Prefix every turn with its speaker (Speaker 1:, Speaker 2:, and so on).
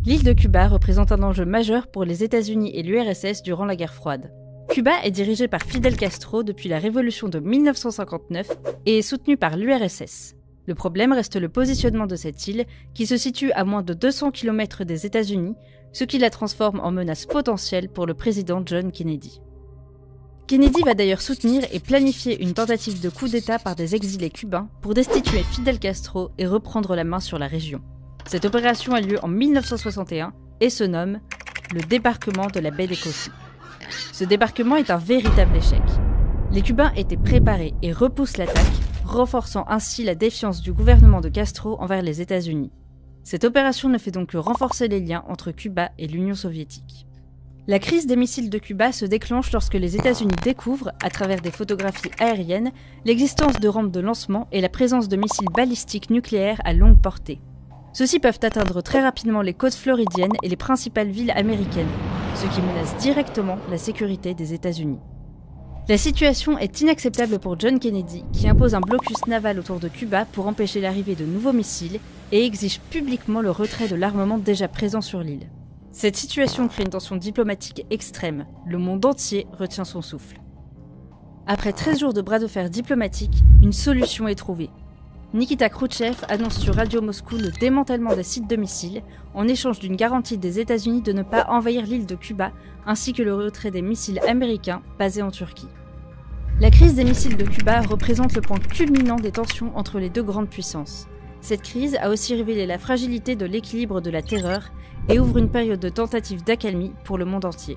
Speaker 1: L'île de Cuba représente un enjeu majeur pour les États-Unis et l'URSS durant la guerre froide. Cuba est dirigé par Fidel Castro depuis la révolution de 1959 et est soutenu par l'URSS. Le problème reste le positionnement de cette île, qui se situe à moins de 200 km des États-Unis, ce qui la transforme en menace potentielle pour le président John Kennedy. Kennedy va d'ailleurs soutenir et planifier une tentative de coup d'État par des exilés cubains pour destituer Fidel Castro et reprendre la main sur la région. Cette opération a lieu en 1961 et se nomme le débarquement de la baie des Cochons. Ce débarquement est un véritable échec. Les Cubains étaient préparés et repoussent l'attaque, renforçant ainsi la défiance du gouvernement de Castro envers les États-Unis. Cette opération ne fait donc que renforcer les liens entre Cuba et l'Union soviétique. La crise des missiles de Cuba se déclenche lorsque les États-Unis découvrent, à travers des photographies aériennes, l'existence de rampes de lancement et la présence de missiles balistiques nucléaires à longue portée. Ceux-ci peuvent atteindre très rapidement les côtes floridiennes et les principales villes américaines, ce qui menace directement la sécurité des États-Unis. La situation est inacceptable pour John Kennedy, qui impose un blocus naval autour de Cuba pour empêcher l'arrivée de nouveaux missiles et exige publiquement le retrait de l'armement déjà présent sur l'île. Cette situation crée une tension diplomatique extrême. Le monde entier retient son souffle. Après 13 jours de bras de fer diplomatiques, une solution est trouvée. Nikita Khrouchtchev annonce sur Radio Moscou le démantèlement des sites de missiles en échange d'une garantie des États-Unis de ne pas envahir l'île de Cuba, ainsi que le retrait des missiles américains basés en Turquie. La crise des missiles de Cuba représente le point culminant des tensions entre les deux grandes puissances. Cette crise a aussi révélé la fragilité de l'équilibre de la terreur et ouvre une période de tentative d'accalmie pour le monde entier.